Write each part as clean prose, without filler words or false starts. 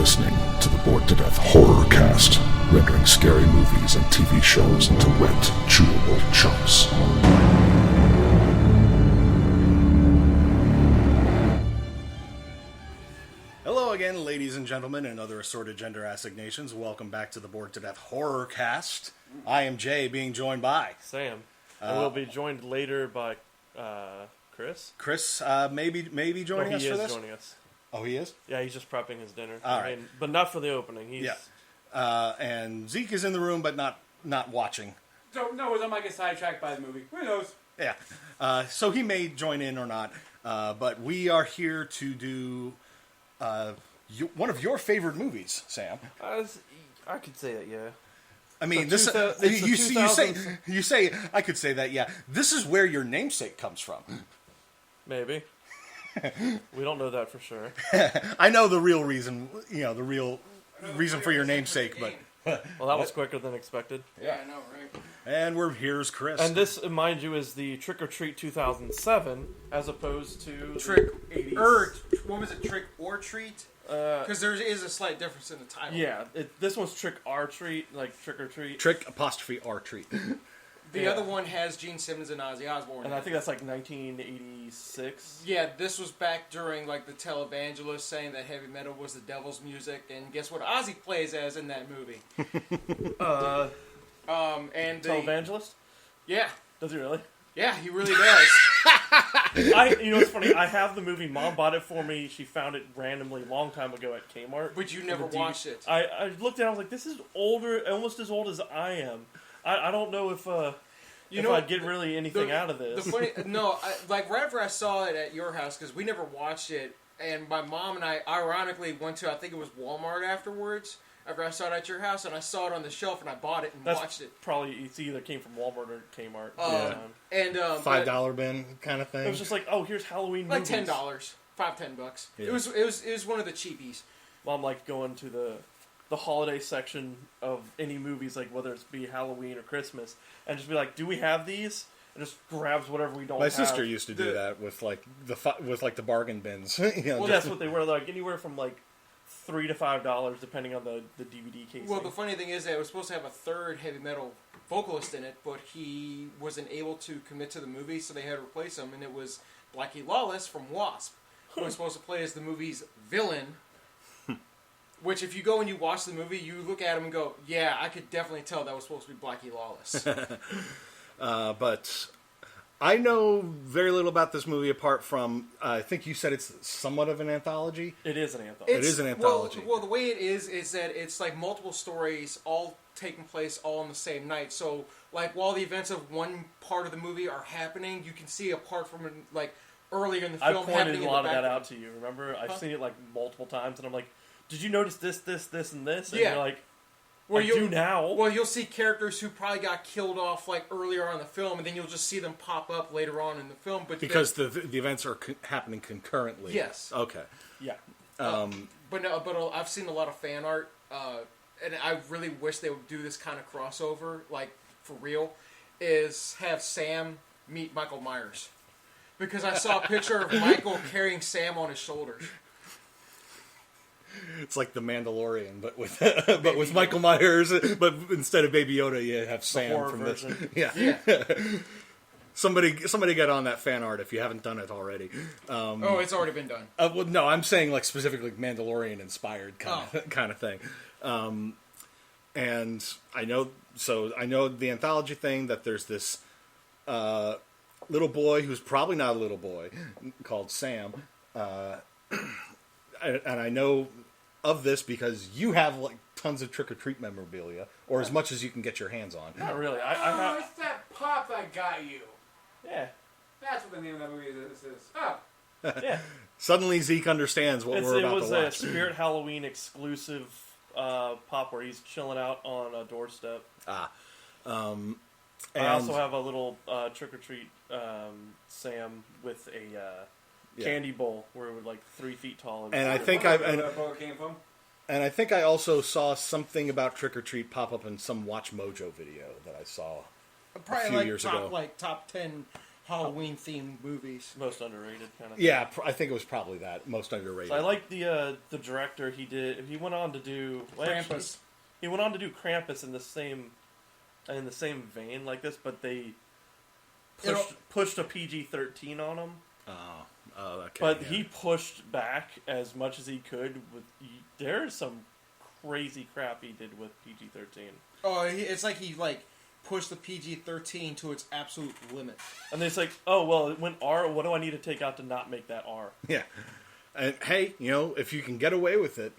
listening to the Bored to Death Horrorcast, rendering scary movies and TV shows into wet, chewable chunks. Hello again, ladies and gentlemen, and other assorted gender assignations. Welcome back to the Bored to Death Horrorcast. I am Jay, being joined by Sam. And we'll be joined later by Chris. Chris. Maybe joining us for this. He is joining us. Oh, he is? Yeah, he's just prepping his dinner. All right. But not for the opening. Yeah. And Zeke is in the room, but not watching. Don't know whether I might get sidetracked by the movie. Who knows? Yeah. So he may join in or not. But we are here to do one of your favorite movies, Sam. I could say that, yeah. I mean, you say I could say that. Yeah, this is where your namesake comes from. Maybe. We don't know that for sure. I know the real reason. The real reason for your namesake, but well, that was quicker than expected. Yeah, I know, right? And here's Chris. And this, mind you, is the Trick or Treat 2007, as opposed to Trick 80s. What was it? Trick or Treat? Because there is a slight difference in the title. Yeah, this one's Trick or Treat, like Trick or Treat. Trick ' R Treat. The other one has Gene Simmons and Ozzy Osbourne. And I think that's like 1986. Yeah, this was back during like the televangelist saying that heavy metal was the devil's music, and guess what Ozzy plays as in that movie? And Televangelist? Yeah. Does he really? Yeah, he really does. You know what's funny? I have the movie. Mom bought it for me. She found it randomly a long time ago at Kmart. But you never watched it. I looked at it. I was like, this is older, almost as old as I am. I don't know if I'd get really anything out of this. Right after I saw it at your house, because we never watched it, and my mom and I ironically went to, I think it was Walmart afterwards, after I saw it at your house, and I saw it on the shelf, and I bought it and watched it. It's either came from Walmart or Kmart. And $5 bin kind of thing. It was just like, oh, here's Halloween movies. Like $10, $10. Yeah. It was one of the cheapies. Well, I'm like going to the holiday section of any movies, like whether it's be Halloween or Christmas, and just be like, do we have these? And just grabs whatever we don't have. My sister used to do that with like the bargain bins. That's what they were, like anywhere from like $3 to $5 depending on the DVD casing. Well, the funny thing is that it was supposed to have a third heavy metal vocalist in it, but he wasn't able to commit to the movie, so they had to replace him, and it was Blackie Lawless from Wasp, who was supposed to play as the movie's villain. Which, if you go and you watch the movie, you look at him and go, yeah, I could definitely tell that was supposed to be Blackie Lawless. But I know very little about this movie apart from, I think you said it's somewhat of an anthology? It is an anthology. It is an anthology. Well, the way it is that it's like multiple stories all taking place all on the same night. So, like, while the events of one part of the movie are happening, you can see a part from, like, earlier in the film happening. I pointed a lot of that out to you, remember? I've seen it, like, multiple times, and I'm like, did you notice this, and this? And you're like, I do now. Well, you'll see characters who probably got killed off like earlier on in the film, and then you'll just see them pop up later on in the film. But because the events are happening concurrently. Yes. Okay. Yeah. But I've seen a lot of fan art, and I really wish they would do this kind of crossover, like for real, is have Sam meet Michael Myers, because I saw a picture of Michael carrying Sam on his shoulders. It's like the Mandalorian, but with Michael Myers. But instead of Baby Yoda, you have Sam from version. this. Yeah. Somebody get on that fan art if you haven't done it already. It's already been done. Well, no, I'm saying like specifically Mandalorian inspired kind of thing. And I know the anthology thing, that there's this little boy who's probably not a little boy called Sam. And I know of this because you have like tons of Trick or Treat memorabilia, or as much as you can get your hands on. Not really. It's that pop I got you. Yeah. That's what the name of that movie is. Oh. Yeah. Suddenly Zeke understands what we're about to watch. It was a Spirit Halloween exclusive pop where he's chilling out on a doorstep. I also have a little Trick or Treat Sam with a candy bowl where it was like 3 feet tall. And I think I think I also saw something about Trick or Treat pop up in some Watch Mojo video that I saw Probably a few years ago. Like top 10 Halloween themed movies. Most underrated kind of. Yeah, I think it was probably that most underrated. So I like the director. He went on to do Krampus. He went on to do Krampus in the same vein like this, but they pushed a PG-13 on him. Oh, okay. But he pushed back as much as he could. There's some crazy crap he did with PG-13. Oh, it's like he pushed the PG-13 to its absolute limit. And then it's like, oh well, it went R. What do I need to take out to not make that R? Yeah, and hey, if you can get away with it,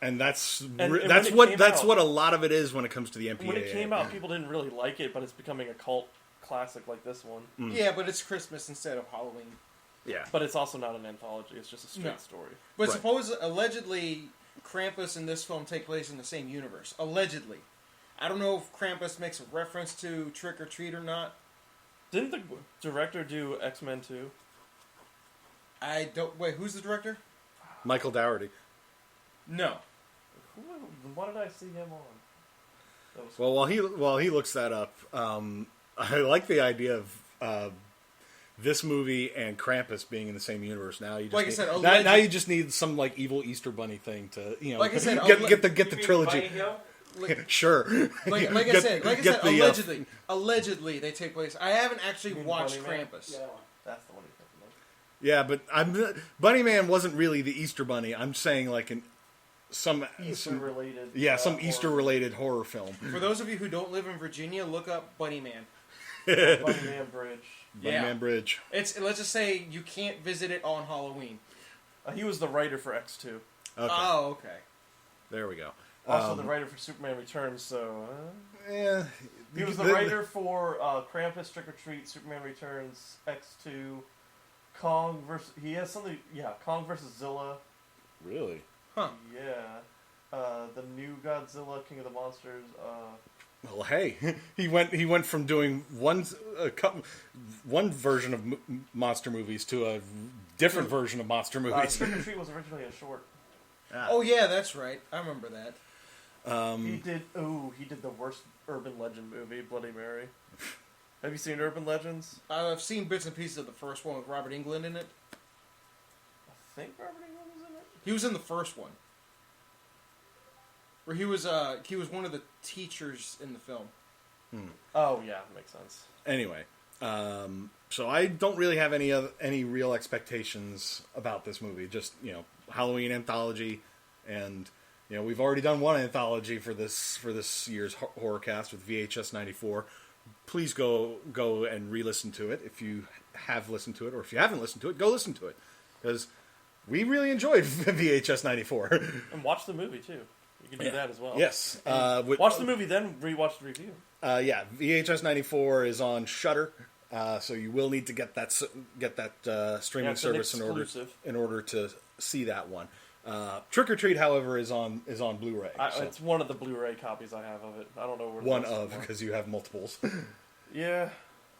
and that's and what a lot of it is when it comes to the MPAA. When it came out, people didn't really like it, but it's becoming a cult classic like this one. Mm. Yeah, but it's Christmas instead of Halloween. Yeah, but it's also not an anthology. It's just a straight story. But allegedly, Krampus and this film take place in the same universe. Allegedly. I don't know if Krampus makes a reference to Trick or Treat or not. Didn't the director do X-Men 2? I don't... Wait, who's the director? Michael Dougherty. No. What did I see him on? Well, while he looks that up, I like the idea of this movie and Krampus being in the same universe. Now you just now you just need some evil Easter Bunny thing to like I said, get the trilogy. Sure. Like I said, allegedly they take place. I haven't actually watched Krampus. Yeah, that's the one you're thinking of. Yeah, but Bunny Man wasn't really the Easter Bunny. I'm saying some Easter related horror film. For those of you who don't live in Virginia, look up Bunny Man. Bunny Man Bridge. Bunny Man Bridge. Let's just say you can't visit it on Halloween. He was the writer for X2. Okay. Oh, okay. There we go. Also the writer for Superman Returns, so... yeah. He was the writer for Krampus, Trick or Treat, Superman Returns, X2, Kong versus... He has something... Yeah, Kong versus Zilla. Really? Huh. Yeah. The new Godzilla, King of the Monsters. Well, hey, he went from doing one version of monster movies to a different version of monster movies. Trick or Treat was originally a short. Oh yeah, that's right. I remember that. He did the worst urban legend movie, Bloody Mary. Have you seen Urban Legends? I've seen bits and pieces of the first one with Robert Englund in it. I think Robert Englund was in it. He was in the first one, where he was one of the teachers in the film. Oh yeah, makes sense. Anyway, so I don't really have any real expectations about this movie. Just Halloween anthology, and we've already done one anthology for this year's Horrorcast with VHS 94. Please go and re-listen to it if you have listened to it, or if you haven't listened to it, go listen to it, because we really enjoyed VHS 94. And watch the movie too. You can do that as well. Yes. Watch the movie, then rewatch the review. Yeah, VHS 94 is on Shudder, so you will need to get that streaming service in order to see that one. Trick or Treat, however, is on Blu-ray. It's one of the Blu-ray copies I have of it. I don't know where. One of, because you have multiples. Yeah.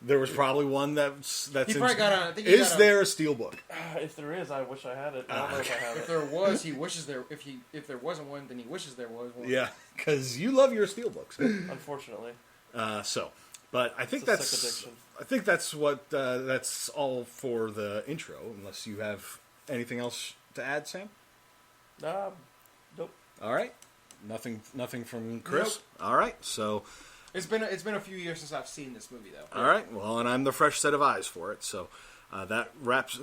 There was probably one that's. He probably got on. I think is there a steelbook? If there is, I wish I had it. I don't know if I have it. If there was, he wishes there. If there wasn't one, then he wishes there was one. Yeah, because you love your steelbooks. Unfortunately. But I think that's what that's all for the intro. Unless you have anything else to add, Sam. Nope. All right. Nothing from Chris. Nope. All right. So. It's been a few years since I've seen this movie, though. All right. Well, and I'm the fresh set of eyes for it. So that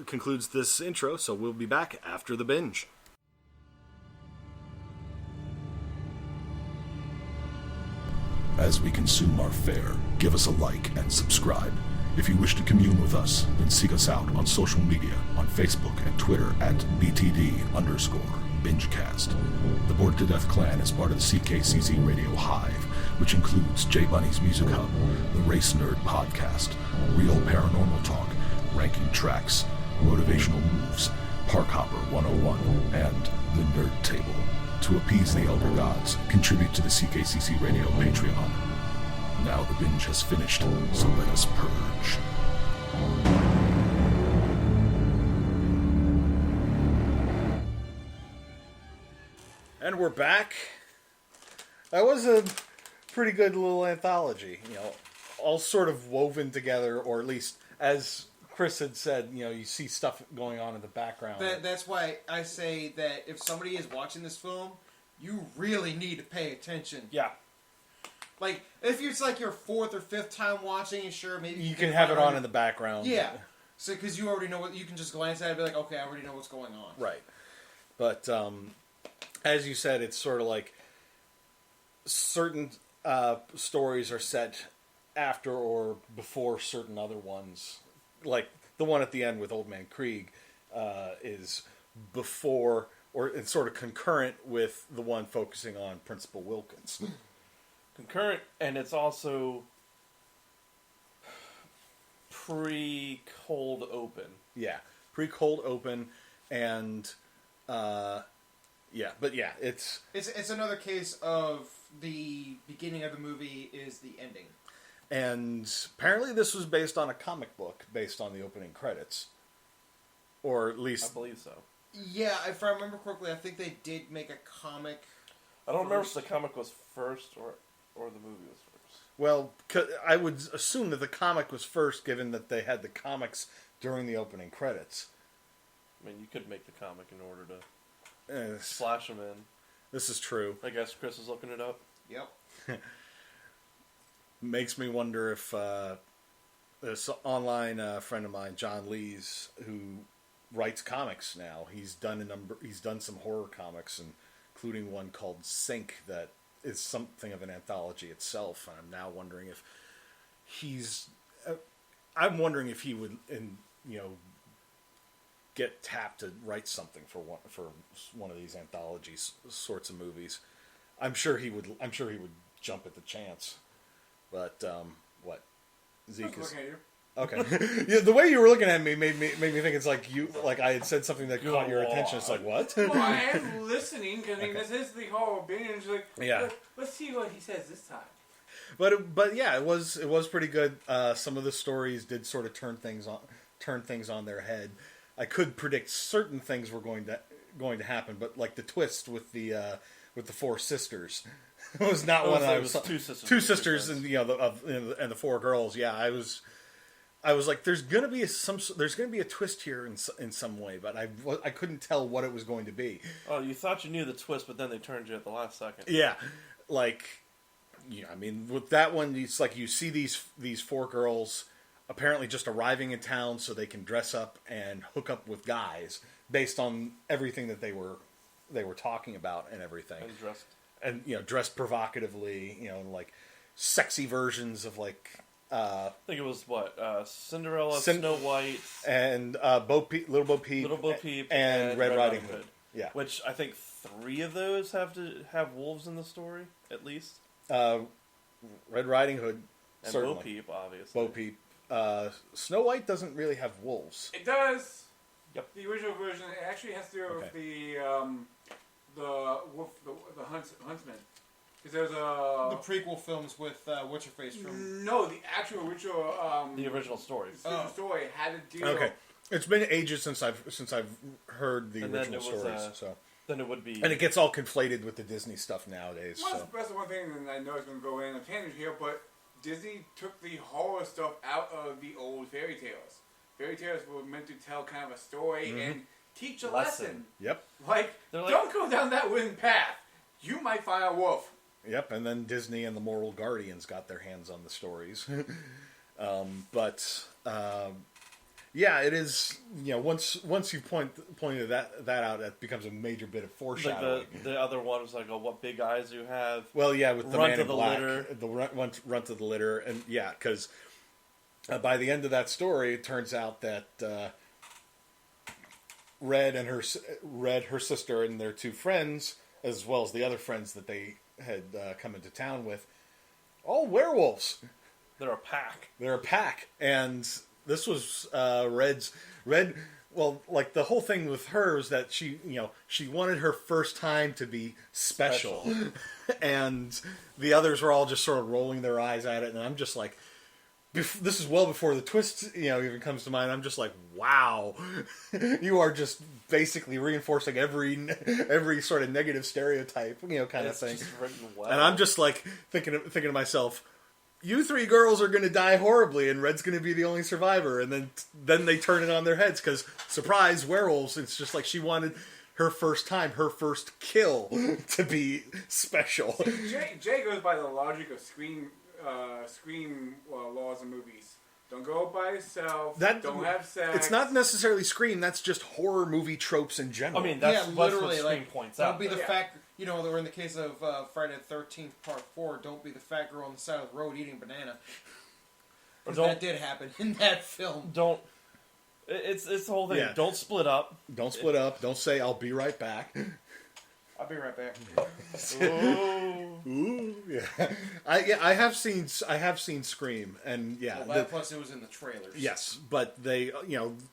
concludes this intro. So we'll be back after the binge. As we consume our fare, give us a like and subscribe. If you wish to commune with us, then seek us out on social media on Facebook and Twitter at BTD_Bingecast. The Bored to Death Clan is part of the CKCC Radio Hive, which includes J Bunny's Music Hub, the Race Nerd Podcast, Real Paranormal Talk, Ranking Tracks, Motivational Moves, Park Hopper 101, and the Nerd Table. To appease the Elder Gods, contribute to the CKCC Radio Patreon. Now the binge has finished, so let us purge. And we're back. That was a pretty good little anthology. all sort of woven together, or at least as Chris had said, you see stuff going on in the background. That's why I say that if somebody is watching this film, you really need to pay attention. Yeah. Like, if it's like your fourth or fifth time watching, sure, maybe you can have it on in the background. Yeah. So, because you already know what, you can just glance at it and be like, okay, I already know what's going on. Right. But, as you said, it's sort of like certain stories are set after or before certain other ones. Like the one at the end with Old Man Kreeg is before, or it's sort of concurrent with the one focusing on Principal Wilkins. Concurrent, and it's also pre-cold open. Yeah, pre-cold open, and it's another case of the beginning of the movie is the ending. And apparently this was based on a comic book based on the opening credits. Or at least... I believe so. Yeah, if I remember correctly, I think they did make a comic. I don't remember if the comic was first or the movie was first. Well, I would assume that the comic was first, given that they had the comics during the opening credits. I mean, you could make the comic in order to slash them in. This is true. I guess Chris is looking it up. Yep. Makes me wonder if this online friend of mine, John Lees, who writes comics now, he's done some horror comics, including one called Sink that is something of an anthology itself. And I'm now wondering if I'm wondering if he would, get tapped to write something for one of these anthologies sorts of movies. I'm sure he would jump at the chance. But what? Zeke is looking at you. Okay. Yeah, the way you were looking at me made me think it's like I had said something that caught your attention. It's like, what? Well, I am listening because this is the whole binge. Like, yeah. Let's see what he says this time. But yeah, it was pretty good. Some of the stories did sort of turn things on their head. I could predict certain things were going to happen, but like the twist with the four sisters. It was not one I was. Two sisters, and and the four girls. Yeah, I was like, there's gonna be a twist here in some way, but I couldn't tell what it was going to be. Oh, you thought you knew the twist, but then they turned you at the last second. Yeah, I mean, with that one, it's like you see these four girls apparently just arriving in town so they can dress up and hook up with guys based on everything that they were talking about and everything. And dressed provocatively, like sexy versions of like. I think it was Cinderella, Snow White, and Little Bo Peep, and Red Riding Hood. Yeah, which I think 3 of those have to have wolves in the story at least. Red Riding Hood, and certainly. Bo Peep, obviously. Bo Peep. Snow White doesn't really have wolves. It does. Yep. The original version, it actually has to do with the wolf, the huntsman. Because there's the prequel films with what's her face from? No, the actual original. The original story. The story had to deal. Okay, it's been ages since I've heard the original stories. So then it would be, and it gets all conflated with the Disney stuff nowadays. That's the one thing that I know is going to go in a tangent here, but Disney took the horror stuff out of the old fairy tales. Fairy tales were meant to tell kind of a story and teach a lesson. Yep. Like, don't go down that wooden path. You might find a wolf. Yep, and then Disney and the Moral Guardians got their hands on the stories. Yeah, it is. Once you pointed that out, that becomes a major bit of foreshadowing. Like the other one was like, what big eyes you have. Well, yeah, with the Man in Black, litter. the run to the litter, and yeah, because by the end of that story, it turns out that Red, her sister, and their 2 friends, as well as the other friends that they had come into town with, all werewolves. They're a pack, and this was Red. Well, like the whole thing with her is that she wanted her first time to be special. And the others were all just sort of rolling their eyes at it, and I'm just like, this is well before the twist, even comes to mind. I'm just like, wow, you are just basically reinforcing every sort of negative stereotype, kind of thing. Just written well. And I'm just like thinking to myself, you three girls are going to die horribly, and Red's going to be the only survivor. And then they turn it on their heads because, surprise, werewolves. It's just like she wanted her first kill to be special. Jay goes by the logic of scream laws in movies. Don't go by yourself. Don't have sex. It's not necessarily Scream. That's just horror movie tropes in general. I mean, that's literally, what Scream points out. Don't be the fact, or in the case of Friday the 13th Part 4, don't be the fat girl on the side of the road eating banana. Because that did happen in that film. It's the whole thing. Yeah. Don't split up. Don't split up. Don't say, I'll be right back. I'll be right back. Ooh, yeah. I have seen Scream, and plus it was in the trailers. Yes, but they,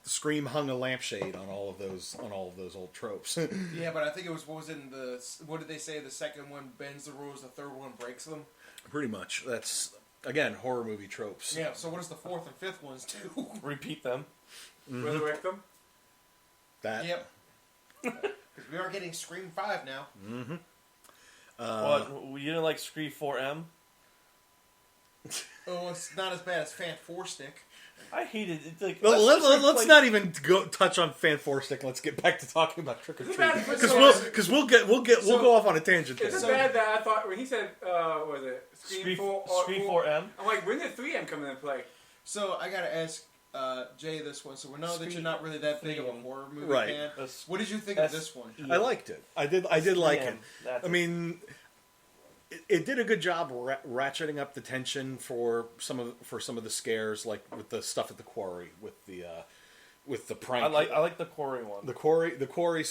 Scream hung a lampshade on all of those old tropes. Yeah, but I think it was what did they say? The second one bends the rules, the third one breaks them. Pretty much. That's again horror movie tropes. Yeah. So what does the fourth and fifth ones do? Repeat them. Mm-hmm. Resurrect them. That. Yep. Because we are getting Scream 5 now. Mm-hmm. What? You didn't like Scream 4M? Oh, it's not as bad as Fan 4 Stick. I hated it. Like, well, let's not even touch on Fan 4 Stick. Let's get back to talking about Trick or Treat because we'll go off on a tangent. Is it bad that I thought when he said was it Scream 4M? I'm like, when did 3M come into play? So I gotta ask Jay this one. So we know that you're not really that big of a horror movie right. fan. What did you think of this one? I liked it. I did like it. I mean, it did a good job ratcheting up the tension for some of the scares, like with the stuff at the quarry, with the prank. I like the quarry one. The quarry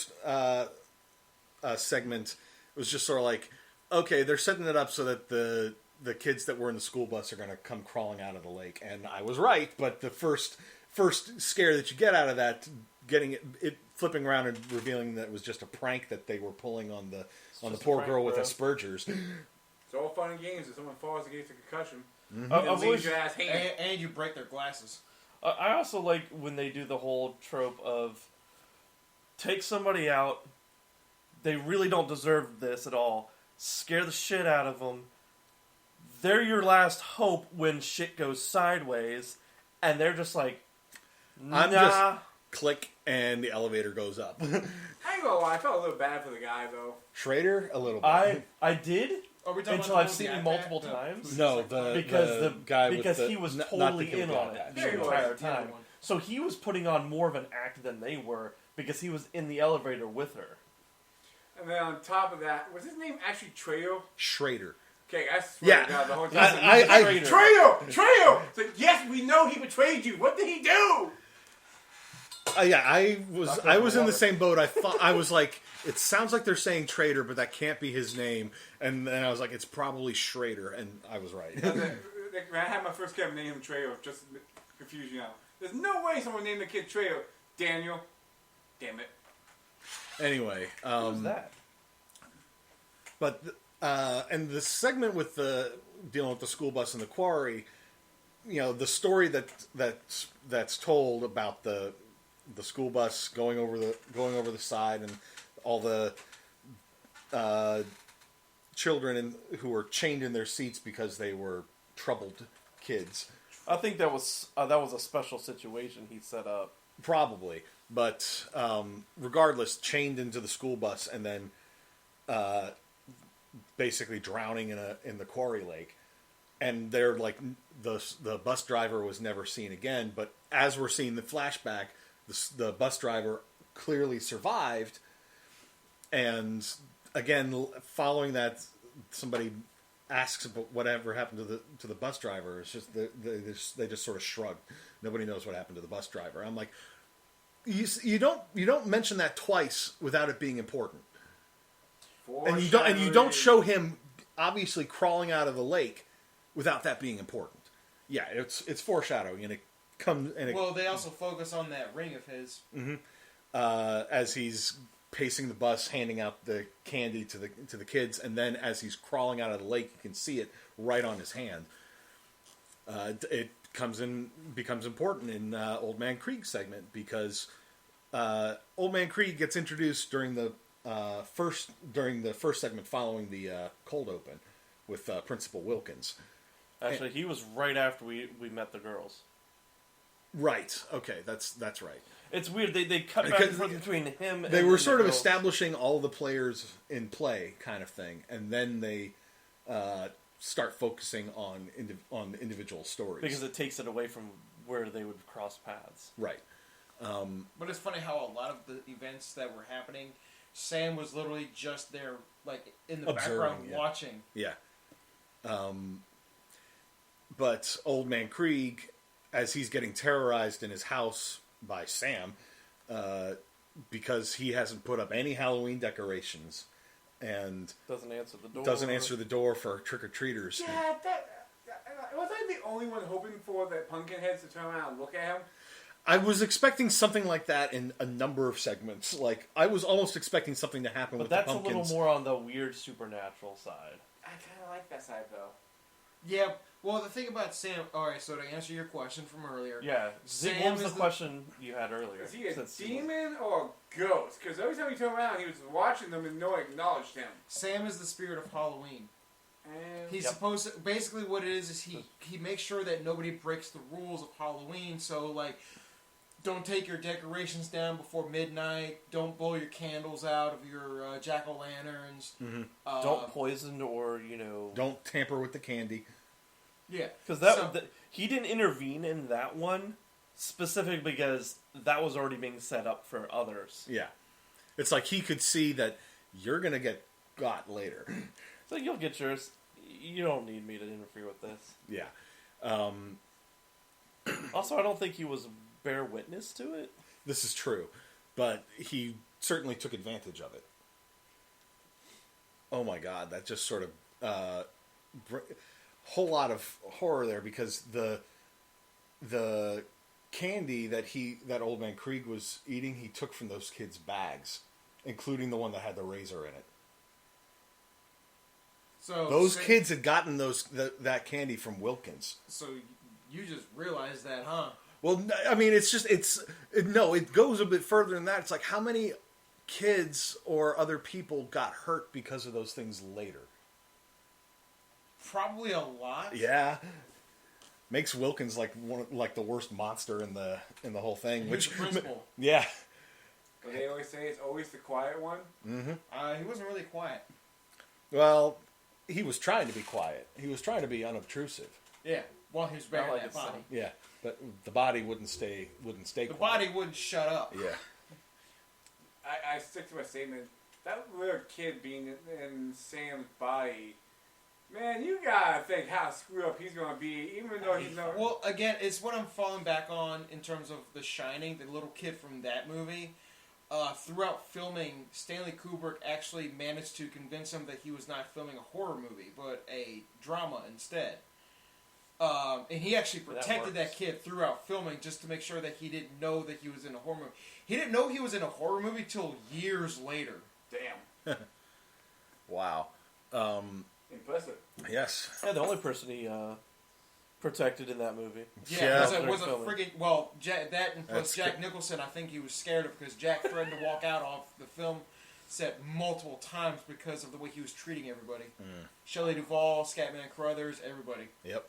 segment was just sort of like, okay, they're setting it up so that the kids that were in the school bus are going to come crawling out of the lake, and I was right. But the first scare that you get out of that, getting it flipping around and revealing that it was just a prank that they were pulling on the poor girl with Asperger's. It's all fun and games if someone falls and gets a concussion. Mm-hmm. Your ass hand. And you break their glasses. I also like when they do the whole trope of take somebody out, they really don't deserve this at all, scare the shit out of them, they're your last hope when shit goes sideways, and they're just like, nah. Just click, and the elevator goes up. I ain't gonna lie, I felt a little bad for the guy, though. Schrader, a little bit. I did, until I've seen him multiple No. times. No, the guy because with he was not totally the kid in with on the it eye the patch. entire time. So he was putting on more of an act than they were, because he was in the elevator with her. And then on top of that, was his name actually Trejo? Schrader. Okay, I swear to God, the whole time. Trejo! So, yes, we know he betrayed you. What did he do? I was in the same boat. I was like, it sounds like they're saying Trader, but that can't be his name. And then I was like, it's probably Schrader, and I was right. When I had my first kid named him Trejo, just to confuse you now. There's no way someone named the kid Trejo. Daniel. Damn it. Anyway, What was that? But and the segment with dealing with the school bus and the quarry, the story that's told about the school bus going over the side and all the children who were chained in their seats because they were troubled kids. I think that was a special situation he set up. Probably, but regardless, chained into the school bus and then basically drowning in the quarry lake, and they're like the bus driver was never seen again. But as we're seeing the flashback, the bus driver clearly survived, and again, following that, somebody asks about whatever happened to the bus driver. It's just they just sort of shrugged. Nobody knows what happened to the bus driver. I'm like, you don't mention that twice without it being important. And you don't show him obviously crawling out of the lake without that being important. Yeah, it's foreshadowing, and it comes. Well, they also focus on that ring of his. Mm-hmm. As he's pacing the bus, handing out the candy to the kids, and then as he's crawling out of the lake, you can see it right on his hand. It becomes important in Old Man Kreeg segment because Old Man Kreeg gets introduced during the first segment following the cold open with Principal Wilkins, Actually, he was right after we met the girls. Right. Okay, that's right. It's weird. They cut back and forth between him and They were the sort of girls. establishing all the players in play kind of thing, and then they start focusing on individual stories. Because it takes it away from where they would cross paths. Right. But it's funny how a lot of the events that were happening, Sam was literally just there, like, in the Observing, background yeah. watching. Yeah. But Old Man Kreeg, as he's getting terrorized in his house by Sam, because he hasn't put up any Halloween decorations and Doesn't answer the door. for trick-or-treaters. Yeah, was I the only one hoping for the Pumpkinheads to turn around and look at him? I was expecting something like that in a number of segments. Like, I was almost expecting something to happen But with that's the a pumpkins. little more on the weird supernatural side. I kind of like that side, though. Yeah, well, the thing about Sam... Alright, so to answer your question from earlier... Yeah. Zeke, Sam what was is the question you had earlier? Is he a Since demon or a ghost? Because every time he turned around, he was watching them and no one acknowledged him. Sam is the spirit of Halloween. And He's Yep. supposed to... Basically what it is he makes sure that nobody breaks the rules of Halloween, so, like... Don't take your decorations down before midnight. Don't blow your candles out of your jack-o'-lanterns. Mm-hmm. Don't poison or, Don't tamper with the candy. Yeah. Because he didn't intervene in that one specifically because that was already being set up for others. Yeah. It's like he could see that you're going to get got later. So you'll get yours. You don't need me to interfere with this. Yeah. Also, I don't think he was bear witness to it. This is true. But he certainly took advantage of it. Oh my god, that just sort of... whole lot of horror there, because the candy that Old Man Kreeg was eating, he took from those kids' bags, including the one that had the razor in it. So Those kids had gotten that candy from Wilkins. So you just realized that, huh? Well, I mean, it goes a bit further than that. It's like, how many kids or other people got hurt because of those things later? Probably a lot. Yeah. Makes Wilkins like the worst monster in the whole thing. He's the principal. Yeah. But they always say it's always the quiet one. Mm-hmm. He wasn't really quiet. Well, he was trying to be quiet. He was trying to be unobtrusive. Yeah. While he was bearing like that his body. son. Yeah, but the body wouldn't stay The quiet. body wouldn't shut up. Yeah. I stick to my statement. That little kid being in Sam's body, man, you gotta think how screwed up he's gonna be, even though he's not. Well, again, it's what I'm falling back on in terms of The Shining, the little kid from that movie. Throughout filming, Stanley Kubrick actually managed to convince him that he was not filming a horror movie, but a drama instead. And he actually protected that kid throughout filming just to make sure that he didn't know that he was in a horror movie. He didn't know he was in a horror movie till years later. Damn. Wow. Impressive. Yes. Yeah, the only person he protected in that movie. Yeah, Yeah. it was a Filming. friggin' that and plus That's Jack Nicholson. I think he was scared of because Jack threatened to walk out off the film set multiple times because of the way he was treating everybody. Shelley Duvall, Scatman Crothers, everybody. Yep.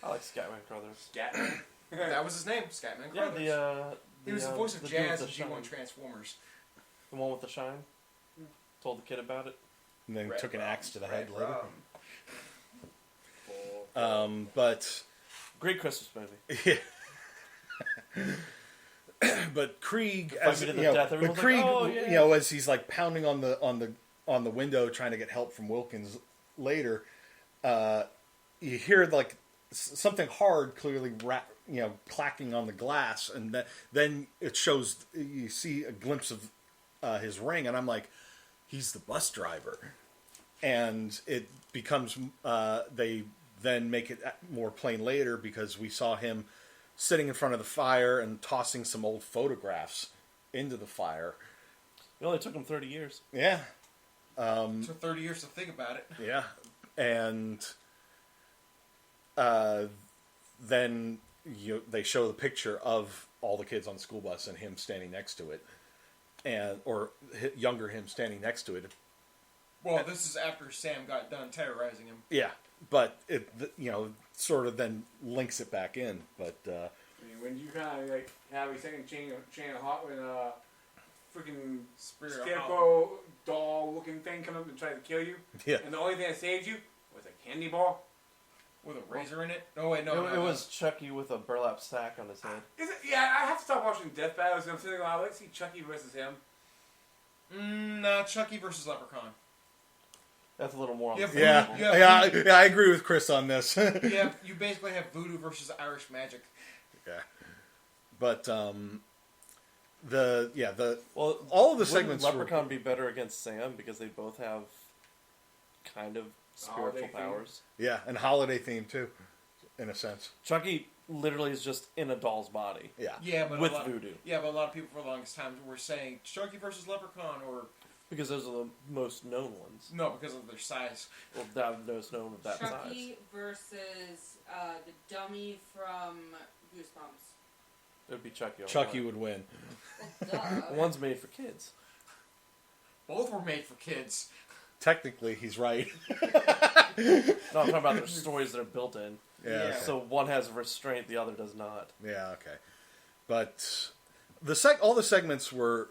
I like Scatman Crothers. Scatman. That was his name, Scatman Yeah, Crothers. He was the voice of the dude with Jazz the in G1 shine. Transformers. The one with the shine. Told the kid about it. And then Red took an rum, axe to the red head later. rum. But Great Christmas movie. but Kreeg, Fight me to the death. but Everyone's Kreeg, like, "Oh, yeah." as he's like pounding on the window trying to get help from Wilkins later, you hear like something hard clearly clacking on the glass, and then it shows, you see a glimpse of his ring, and I'm like, he's the bus driver, and it becomes they then make it more plain later because we saw him sitting in front of the fire and tossing some old photographs into the fire. It only took him 30 years. Yeah. Took 30 years to think about it. Yeah. And then they show the picture of all the kids on the school bus and him standing next to it, or younger him standing next to it. Well, this is after Sam got done terrorizing him. Yeah. but it sort of then links it back in. But I mean, when you kind of like have a second chain of heart when freaking scarecrow doll looking thing come up and try to kill you, and the only thing that saved you was a candy ball with a razor in it. Oh wait, no, it was Chucky with a burlap sack on his head. Is it? Yeah, I have to stop watching Death Battles. I'm thinking, I'd like to see Chucky versus him. No, Chucky versus Leprechaun. That's a little more. I agree with Chris on this. You basically have voodoo versus Irish magic. Yeah, but all of the segments. Leprechaun be better against Sam because they both have kind of spiritual powers. Yeah, and holiday theme too, in a sense. Chucky literally is just in a doll's body. Yeah, but with voodoo. Yeah, but a lot of people for the longest time were saying Chucky versus Leprechaun, or because those are the most known ones. No, because of their size. Well, that most known of that size. Chucky versus the dummy from Goosebumps. It would be Chucky. Chucky would win. Well, one's made for kids. Both were made for kids. Technically, he's right. No, I'm talking about their stories that are built in. Yeah. So one has restraint, the other does not. Yeah. Okay. But all the segments were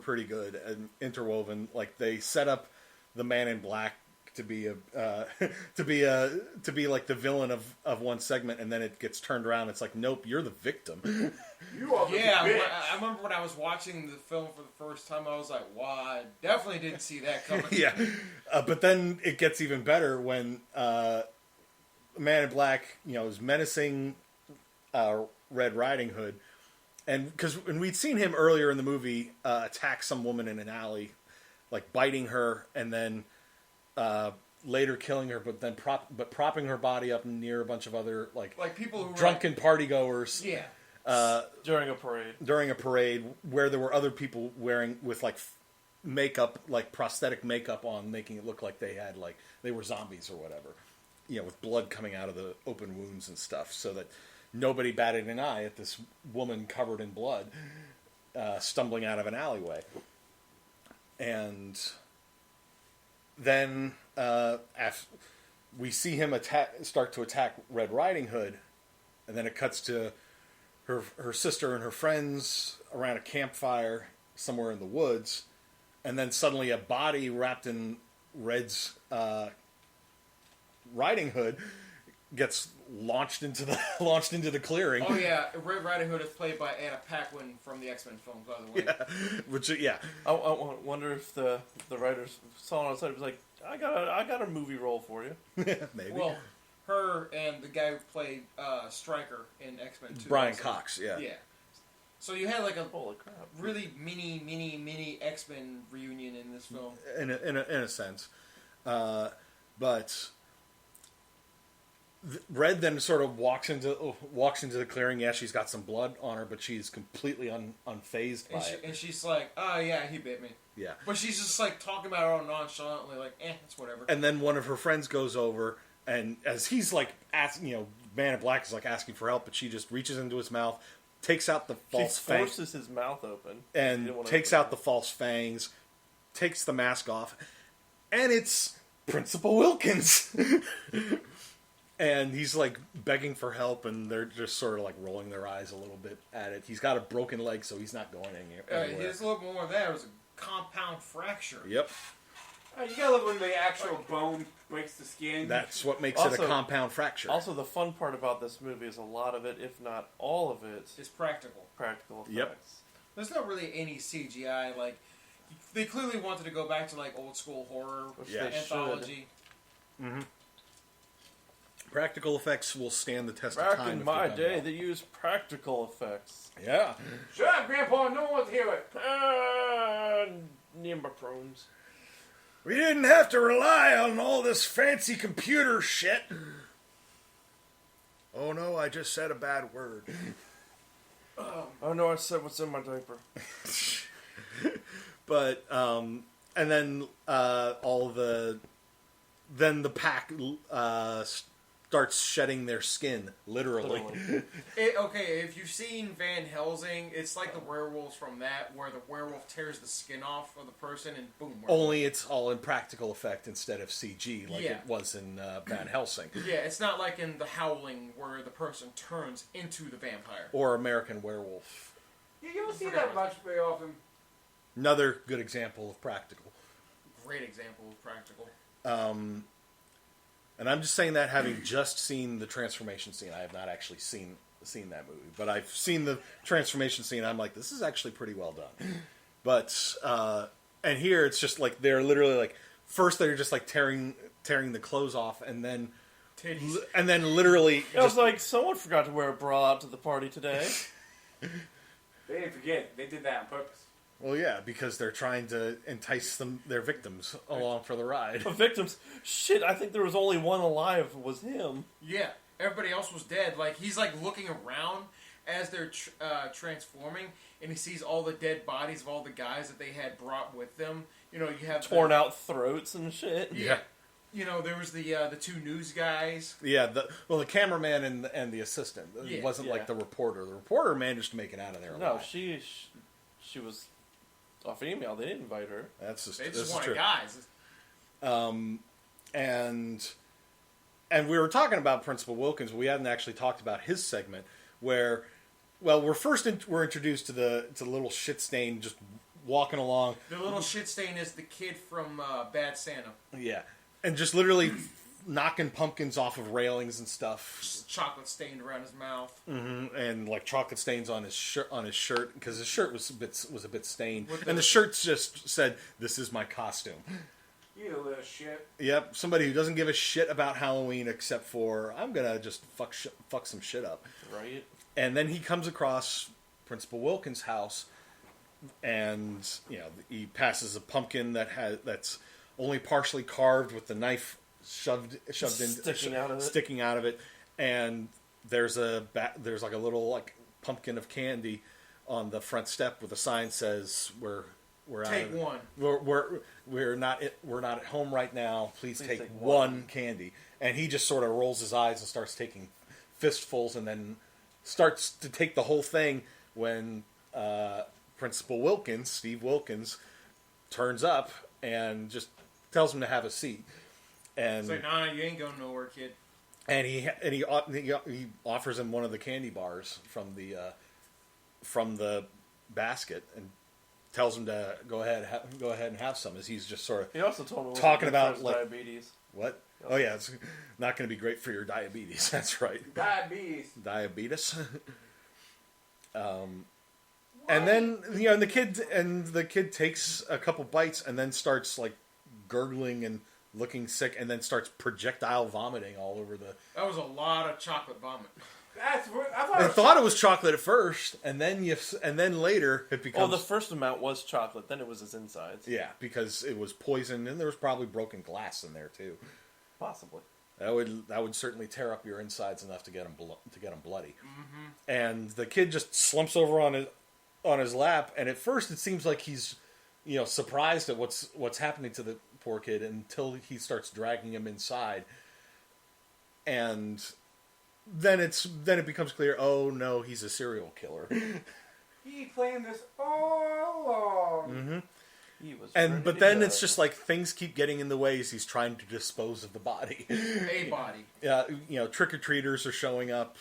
pretty good and interwoven. Like they set up the Man in Black to be like the villain of one segment, and then it gets turned around. It's like, nope, you're the victim. You are the bitch. I remember when I was watching the film for the first time, I was like, wow, I definitely didn't see that coming. Yeah. But then it gets even better when Man in Black, is menacing Red Riding Hood. And we'd seen him earlier in the movie attack some woman in an alley, like biting her, and then later killing her, but then propping her body up near a bunch of other like people who drunken partygoers. Yeah. During a parade where there were other people wearing with like makeup, like prosthetic makeup on, making it look like they were zombies or whatever, with blood coming out of the open wounds and stuff, so that nobody batted an eye at this woman covered in blood stumbling out of an alleyway. And then we see him start to attack Red Riding Hood, and then it cuts to her sister and her friends around a campfire somewhere in the woods, and then suddenly a body wrapped in Red's Riding Hood gets launched into the clearing. Oh yeah, Red Riding Hood is played by Anna Paquin from the X-Men films, by the way. I wonder if the writers saw it outside and was like, I got a movie role for you. Maybe. Well, her and the guy who played Stryker in X-Men 2. Brian Cox, yeah. Yeah. So you had like a holy crap, really mini X-Men reunion in this film. In a sense, but Red then sort of walks into the clearing. Yeah, she's got some blood on her, but she's completely unfazed by it. And she's like, "Oh yeah, he bit me." Yeah, but she's just like talking about it all nonchalantly, like, it's whatever. And then one of her friends goes over, and as he's like asking, Man in Black is like asking for help, but she just reaches into his mouth, takes out the false fangs. She forces his mouth open. And takes out the false fangs, takes the mask off, and it's Principal Wilkins. And he's like begging for help, and they're just sort of like rolling their eyes a little bit at it. He's got a broken leg, so he's not going anywhere. Here's a little more of that. It was a compound fracture. Yep. You gotta love when the actual bone breaks the skin. That's what makes it a compound fracture. Also, the fun part about this movie is a lot of it, if not all of it, is practical. Practical effects. Yep. There's not really any CGI. Like, they clearly wanted to go back to like old school horror anthology. Mm-hmm. Practical effects will stand the test of time. Back in my day, they used practical effects. Yeah. Shut up, Grandpa. No one wants to hear it. Nimbaprones. We didn't have to rely on all this fancy computer shit. Oh no, I just said a bad word. Oh no, I said what's in my diaper. But, and then, the pack, starts shedding their skin, literally. Okay, if you've seen Van Helsing, it's like the werewolves from that, where the werewolf tears the skin off of the person and boom. Only it's all in practical effect instead of CG, like it was in Van Helsing. Yeah, it's not like in The Howling, where the person turns into the vampire. Or American Werewolf. You don't see that much very often. Another good example of practical. Great example of practical. And I'm just saying that having just seen the transformation scene. I have not actually seen that movie, but I've seen the transformation scene. I'm like, this is actually pretty well done. But and here it's just like they're literally like first they're just like tearing the clothes off, and then literally I was like, someone forgot to wear a bra out to the party today. They didn't forget. They did that on purpose. Well, yeah, because they're trying to entice their victims along for the ride. Victims? Shit, I think there was only one alive, was him. Yeah, everybody else was dead. Like, he's like looking around as they're transforming, and he sees all the dead bodies of all the guys that they had brought with them. You know, you have torn out throats and shit. Yeah. You know, there was the two news guys. Yeah, the cameraman and the assistant. It wasn't like the reporter. The reporter managed to make it out of there alive. No, she was a female. They didn't invite her. They just wanted guys. And we were talking about Principal Wilkins. We hadn't actually talked about his segment where, well, we're introduced to the little shit stain just walking along. The little shit stain is the kid from Bad Santa. Yeah, and just literally knocking pumpkins off of railings and stuff. Just chocolate stained around his mouth. Mm-hmm. And like chocolate stains on his shirt because his shirt was a bit stained, and the shirt just said, "This is my costume." You little shit. Yep, somebody who doesn't give a shit about Halloween except for I'm gonna just fuck some shit up. Right. And then he comes across Principal Wilkins' house, and he passes a pumpkin that's only partially carved with the knife sticking out of it, and there's like a little like pumpkin of candy on the front step with a sign says we're not at home right now. Please take one candy. And he just sort of rolls his eyes and starts taking fistfuls, and then starts to take the whole thing when Principal Wilkins, Steve Wilkins, turns up and just tells him to have a seat. And it's like, nah, you ain't going nowhere, kid. And he offers him one of the candy bars from the basket and tells him to go ahead and have some. As he's just sort of he also told him talking about like diabetes. What? Oh yeah, it's not going to be great for your diabetes. That's right. Diabetes. And then the kid takes a couple bites and then starts like gurgling and looking sick, and then starts projectile vomiting all over the. That was a lot of chocolate vomit. I thought it was chocolate at first, and then later it becomes. Oh, the first amount was chocolate. Then it was his insides. Yeah, because it was poison, and there was probably broken glass in there too. Possibly. That would certainly tear up your insides enough to get them bloody. Mm-hmm. And the kid just slumps over on his lap, and at first it seems like he's surprised at what's happening to the poor kid until he starts dragging him inside, and then it becomes clear. Oh no, he's a serial killer. He planned this all along. Mm-hmm. But then it's just like things keep getting in the way as he's trying to dispose of the body. A body. Trick or treaters are showing up,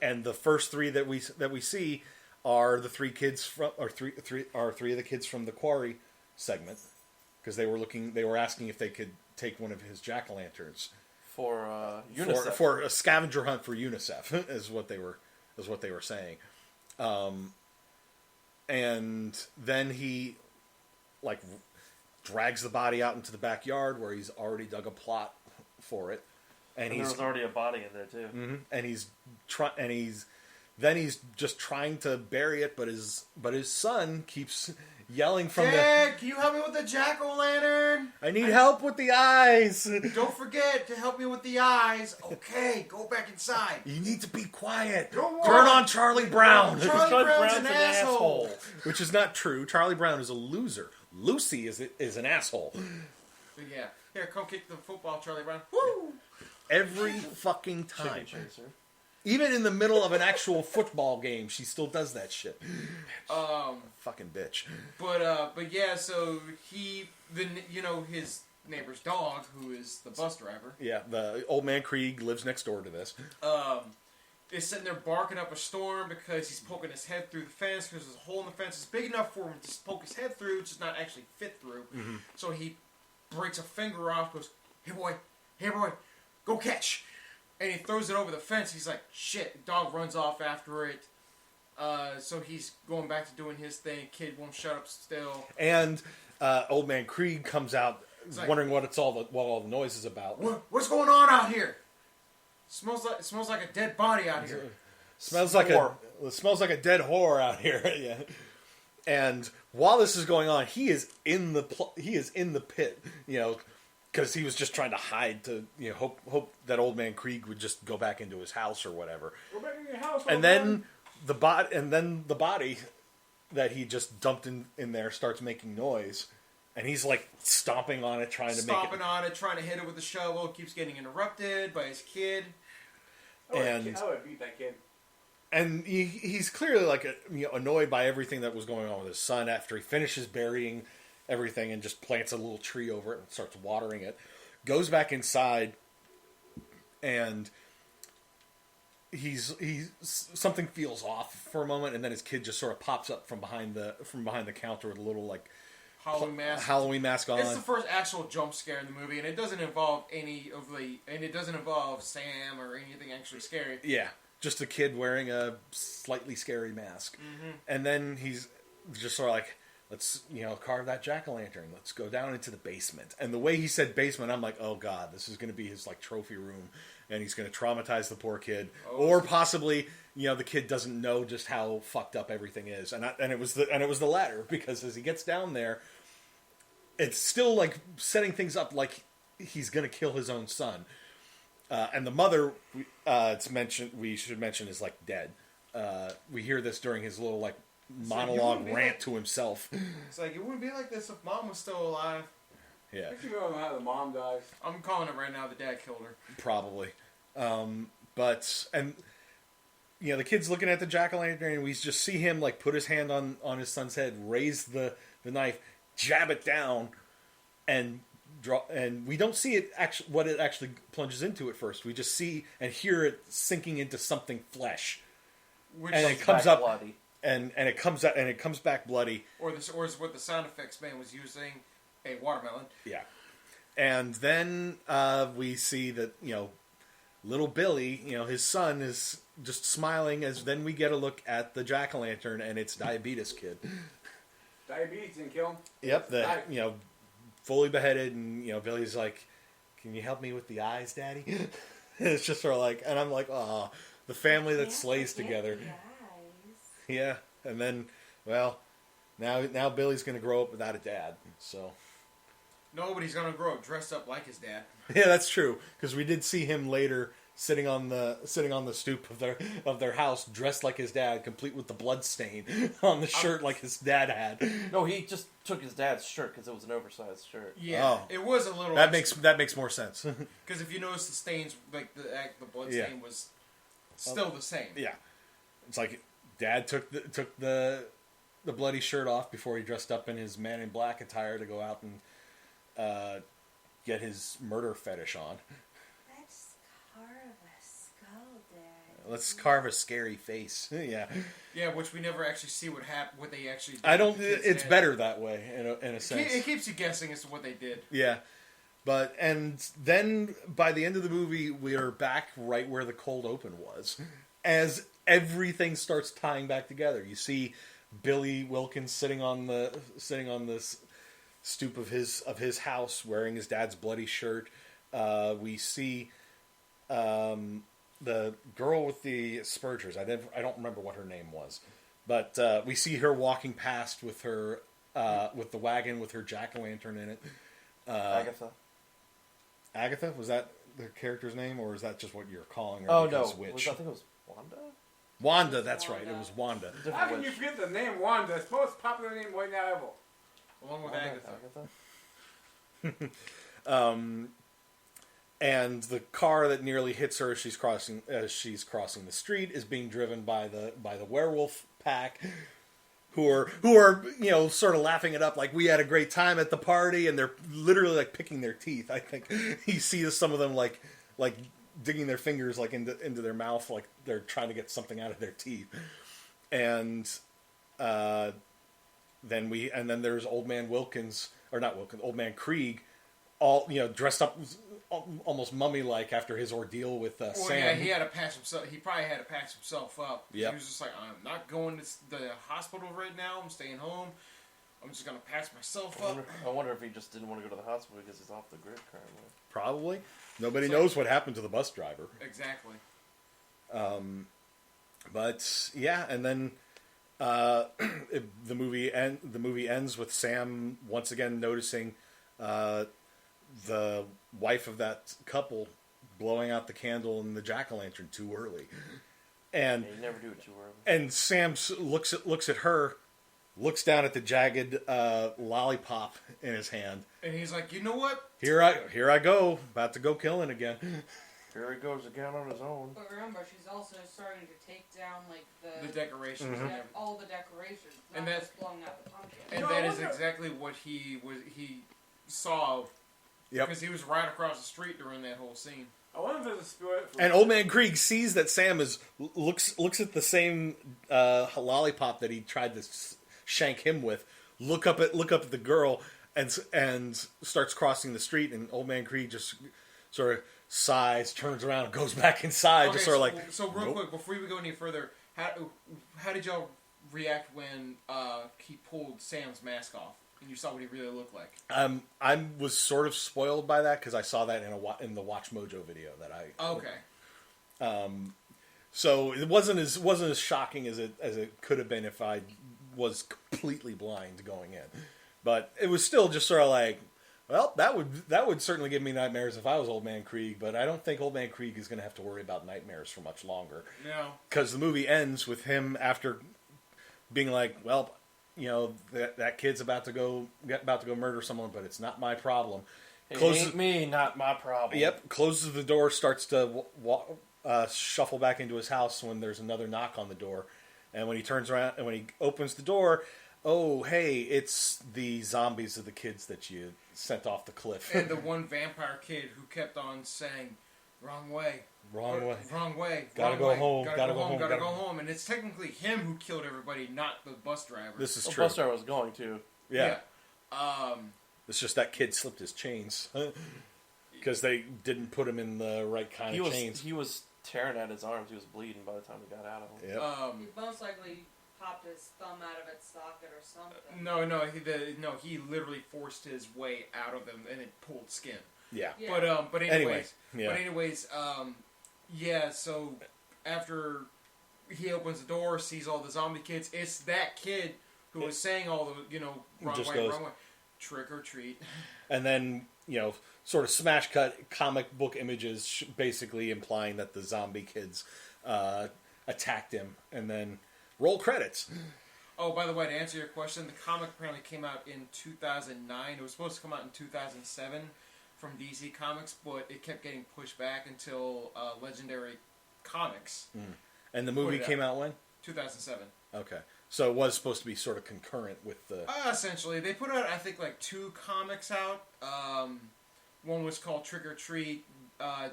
and the first three that we see are the three kids three of the kids from the Quarry segment, because they were asking if they could take one of his jack-o'-lanterns for UNICEF. for a scavenger hunt for UNICEF is what they were saying, and then he like drags the body out into the backyard where he's already dug a plot for it, and there was already a body in there too. Mm-hmm, and he's just trying to bury it, but his son keeps yelling from Dad, can you help me with the jack-o'-lantern? I need help with the eyes. Don't forget to help me with the eyes. Okay, go back inside. You need to be quiet. Don't Turn on Charlie Brown. Charlie Brown's an asshole. Which is not true. Charlie Brown is a loser. Lucy is an asshole. Yeah. Here, come kick the football, Charlie Brown. Woo! every fucking Chicken time. chaser. Even in the middle of an actual football game, she still does that shit. Fucking bitch. But yeah, so his neighbor's dog, who is the bus driver. Yeah, the Old Man Kreeg lives next door to this. Is sitting there barking up a storm because he's poking his head through the fence because there's a hole in the fence. It's big enough for him to poke his head through, just not actually fit through. Mm-hmm. So he breaks a finger off, goes, hey boy, go catch. And he throws it over the fence. He's like, shit. The dog runs off after it. So he's going back to doing his thing. Kid won't shut up still. And Old Man Kreeg comes out wondering what all the noise is about. What's going on out here? It smells like a dead body out here. Smells like a dead whore out here. Yeah. And while this is going on, he is in the pit, because he was just trying to hide to hope that Old Man Kreeg would just go back into his house or whatever. Go back in your house. And then the body that he just dumped in there starts making noise. And he's like stomping on it, trying to hit it with a shovel. Keeps getting interrupted by his kid. I would beat that kid. And he's clearly like annoyed by everything that was going on with his son after he finishes burying everything and just plants a little tree over it and starts watering it. Goes back inside, and he's something feels off for a moment, and then his kid just sort of pops up from behind the counter with a little like Halloween mask on. It's the first actual jump scare in the movie, and it doesn't involve Sam or anything actually scary. Yeah, just a kid wearing a slightly scary mask. Mm-hmm. And then he's just sort of like, let's carve that jack-o'-lantern. Let's go down into the basement. And the way he said basement, I'm like, oh god, this is going to be his like trophy room, and he's going to traumatize the poor kid, or possibly the kid doesn't know just how fucked up everything is. And it was the latter, because as he gets down there, it's still like setting things up like he's going to kill his own son. And the mother, we should mention, is like dead. We hear this during his little like monologue rant to himself. It's like, it wouldn't be like this if mom was still alive. Yeah. I think you don't know how the mom dies. I'm calling it right now. The dad killed her. Probably. The kid's looking at the jack-o'-lantern, and we just see him like put his hand on his son's head, raise the knife, jab it down, and draw. And we don't see it what it actually plunges into at first. We just see and hear it sinking into something flesh, and it comes up bloody. And it comes back bloody. Or is what the sound effects man was using, a watermelon. Yeah. And then we see that little Billy, his son, is just smiling as then we get a look at the jack-o'-lantern, and it's Diabetes Kid. Diabetes didn't kill him. Yep, fully beheaded, and Billy's like, "Can you help me with the eyes, Daddy?" It's just sort of like, and I'm like, "Oh, the family that slays together." Yeah, and then, now Billy's gonna grow up without a dad, so. Nobody's gonna grow up dressed up like his dad. Yeah, that's true, because we did see him later sitting on the stoop of their house, dressed like his dad, complete with the blood stain on the shirt like his dad had. No, he just took his dad's shirt because it was an oversized shirt. Yeah, it was a little. That makes more sense. Because if you notice the stains, like the blood stain was still the same. Yeah, it's like Dad took the bloody shirt off before he dressed up in his Man in Black attire to go out and get his murder fetish on. Let's carve a scary face. Yeah. Yeah, which we never actually see what they actually did. I don't. It's better that way in a sense. It keeps you guessing as to what they did. Yeah, and then by the end of the movie, we are back right where the cold open was, as everything starts tying back together. You see Billy Wilkins sitting on this stoop of his house, wearing his dad's bloody shirt. We see. The girl with the Spurgers, I don't remember what her name was, but we see her walking past with her with the wagon with her jack-o'-lantern in it. Agatha, was that the character's name, or is that just what you're calling her? Oh no, witch? I think it was Wanda. Wanda, that's right. It was Wanda. How can you forget the name Wanda? It's the most popular name right now ever. Along with Agatha. And the car that nearly hits her as she's crossing the street is being driven by the werewolf pack, who are sort of laughing it up like we had a great time at the party, and they're literally like picking their teeth. I think you see some of them like digging their fingers like into their mouth, like they're trying to get something out of their teeth. And then there's Old Man Old Man Kreeg, all dressed up almost mummy-like after his ordeal with Sam. Yeah, he had to patch himself. He probably had to patch himself up. Yep. He was just like, I'm not going to the hospital right now. I'm staying home. I'm just gonna patch myself up. I wonder if he just didn't want to go to the hospital because he's off the grid currently. Probably. Nobody knows what happened to the bus driver. Exactly. But yeah, and then the movie ends with Sam once again noticing the wife of that couple blowing out the candle in the jack-o'-lantern too early, and you never do it too early. And Sam looks at her, looks down at the jagged lollipop in his hand, and he's like, you know what? Here I go, about to go killing again. Here he goes again on his own. But remember, she's also starting to take down like the decorations, all the decorations, not and that's just blowing out the pumpkin. And that is exactly what he saw. Yep. Because he was right across the street during that whole scene. I wonder if there's a spirit. And Old Man Kreeg sees that Sam looks at the same lollipop that he tried to shank him with. Look up at the girl and starts crossing the street. And Old Man Kreeg just sort of sighs, turns around, and goes back inside. Okay, real nope. Quick, before we go any further, how did y'all react when he pulled Sam's mask off and you saw what he really looked like? I was sort of spoiled by that because I saw that in the Watch Mojo video that I. Okay. So it wasn't as shocking as it could have been if I was completely blind going in, but it was still just sort of like, well, that would certainly give me nightmares if I was Old Man Kreeg, but I don't think Old Man Kreeg is going to have to worry about nightmares for much longer. No. Because the movie ends with him after being like, well, that kid's about to go murder someone, but it's not my problem. It ain't me, not my problem. Yep. Closes the door, starts to shuffle back into his house when there's another knock on the door, and when he turns around and when he opens the door, oh hey, it's the zombies of the kids that you sent off the cliff. And the one vampire kid who kept on saying, "Wrong way, wrong way, wrong way, gotta go home, gotta go home," and it's technically him who killed everybody, not the bus driver. This is true. The bus driver was going to. Yeah. It's just that kid slipped his chains because they didn't put him in the right kind of chains. He was tearing at his arms. He was bleeding by the time he got out of them. Yep. He most likely popped his thumb out of its socket or something. He literally forced his way out of them and it pulled skin. Yeah. But anyways, so after he opens the door, sees all the zombie kids, it's that kid who was saying all the, wrong way, trick or treat. And then, sort of smash cut comic book images basically implying that the zombie kids attacked him, and then roll credits. Oh, by the way, to answer your question, the comic apparently came out in 2009. It was supposed to come out in 2007 from DC Comics, but it kept getting pushed back until Legendary Comics. And the movie came out when? 2007. Okay. So it was supposed to be sort of concurrent with the... essentially. They put out, I think, like 2 comics out. One was called Trick or Treat,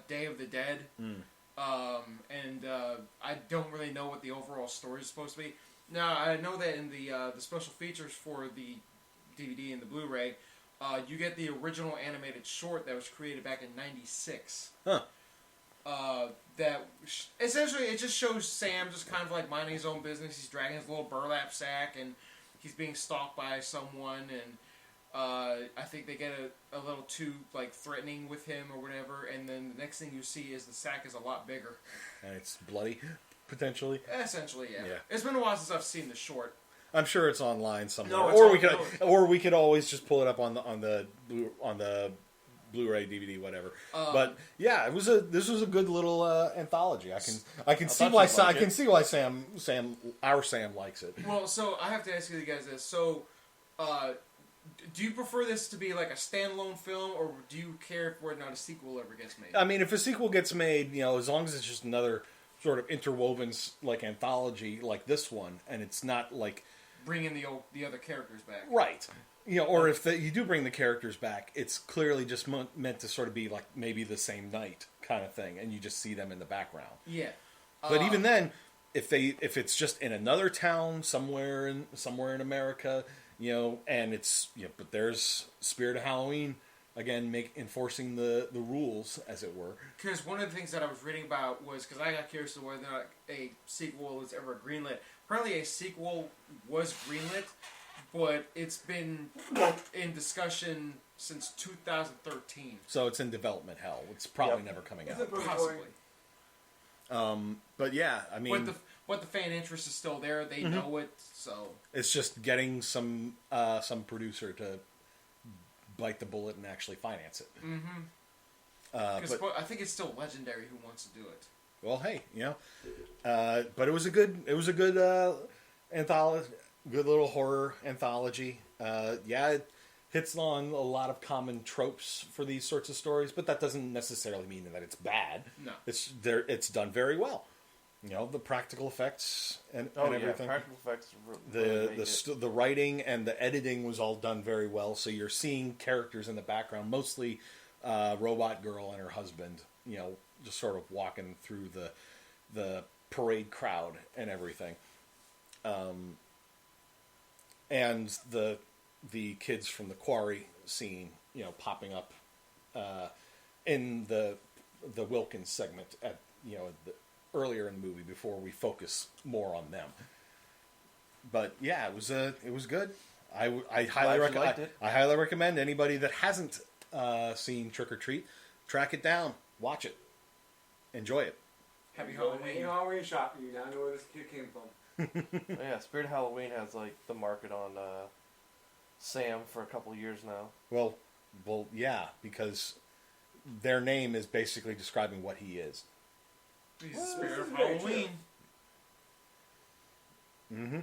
Day of the Dead. And I don't really know what the overall story is supposed to be. Now, I know that in the special features for the DVD and the Blu-ray, you get the original animated short that was created back in '96. Huh. That essentially it just shows Sam just kind of like minding his own business. He's dragging his little burlap sack and he's being stalked by someone, and I think they get a little too like threatening with him or whatever, and then the next thing you see is the sack is a lot bigger. And it's bloody, potentially. Essentially, yeah. It's been a while since I've seen the short. I'm sure it's online somewhere. No, or we could always just pull it up on the Blu-ray, DVD, whatever. But yeah, this was a good little anthology. I can see why our Sam likes it. Well, so I have to ask you guys this. So Do you prefer this to be like a standalone film, or do you care if not a sequel ever gets made? I mean, if a sequel gets made, as long as it's just another sort of interwoven like anthology like this one, and it's not like bringing the other characters back, right? Or if you do bring the characters back, it's clearly just meant to sort of be like maybe the same night kind of thing, and you just see them in the background. Yeah, but even then, if it's just in another town somewhere in America, and it's but there's Spirit of Halloween again, enforcing the rules, as it were. Because one of the things that I was reading about was, because I got curious to whether or not a sequel was ever greenlit. Apparently a sequel was greenlit, but it's been in discussion since 2013. So it's in development hell. It's probably never coming out. Possibly. But yeah, I mean... But the fan interest is still there. They know it, so... It's just getting some producer to bite the bullet and actually finance it. Mm-hmm. I think it's still Legendary who wants to do it. Well, hey, but it was a good anthology, good little horror anthology. It hits on a lot of common tropes for these sorts of stories, but that doesn't necessarily mean that it's bad. No, it's done very well. The practical effects and everything. Practical effects. Really the writing and the editing was all done very well. So you're seeing characters in the background, mostly Robot Girl and her husband. Just sort of walking through the parade crowd and everything. And the kids from the quarry scene, popping up in the Wilkins segment at earlier in the movie before we focus more on them. But yeah, it was good. I highly recommend anybody that hasn't seen Trick or Treat, track it down, watch it, enjoy it. Happy Halloween! Halloween shopping. You now know where this kid came from. Yeah, Spirit of Halloween has the market on Sam for a couple of years now. Well, yeah, because their name is basically describing what he is. He's the Spirit of Halloween. Mm-hmm.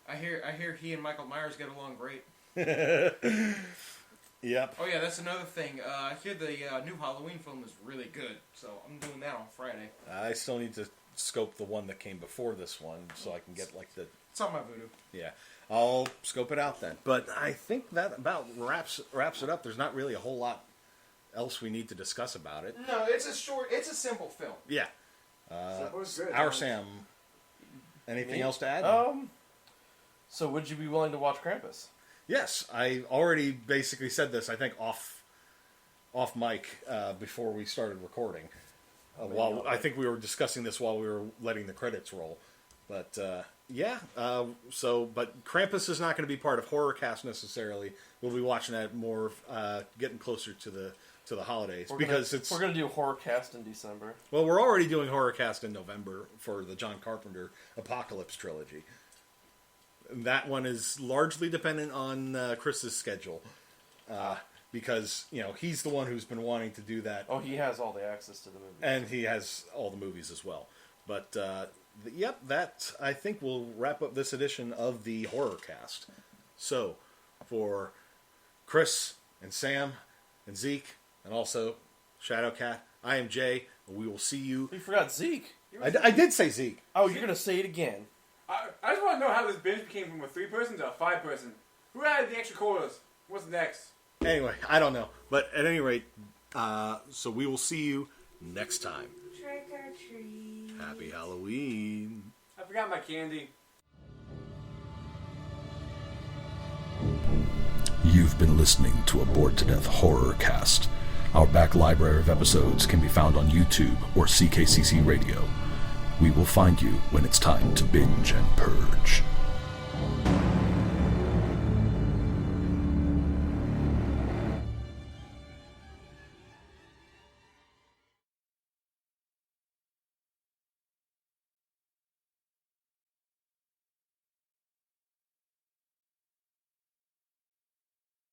I hear he and Michael Myers get along great. Yep. Oh yeah, that's another thing. I hear the new Halloween film is really good, so I'm doing that on Friday. I still need to scope the one that came before this one, so I can get the... It's on my voodoo. Yeah. I'll scope it out then. But I think that about wraps it up. There's not really a whole lot else we need to discuss about it. No, it's a simple film. Yeah. Sam, anything else to add? So would you be willing to watch Krampus? Yes, I already basically said this, I think, off mic before we started recording. I think we were discussing this while we were letting the credits roll. But, but Krampus is not going to be part of Horrorcast necessarily. We'll be watching that more, getting closer to the holidays. We're going to do Horrorcast in December. Well, we're already doing Horrorcast in November for the John Carpenter Apocalypse trilogy. That one is largely dependent on Chris's schedule, because he's the one who's been wanting to do that. Oh, he has all the access to the movies, and he has all the movies as well. But that I think will wrap up this edition of the Horrorcast. So, for Chris and Sam and Zeke and also Shadowcat, I am Jay. And we will see you. You forgot Zeke. I did say Zeke. Oh, you're gonna say it again. I just want to know how this binge became from a 3-person to a 5-person. Who had the extra quarters? What's next? Anyway, I don't know. But at any rate, so we will see you next time. Trick or treat. Happy Halloween. I forgot my candy. You've been listening to a Bored to Death Horrorcast. Our back library of episodes can be found on YouTube or CKCC Radio. We will find you when it's time to binge and purge.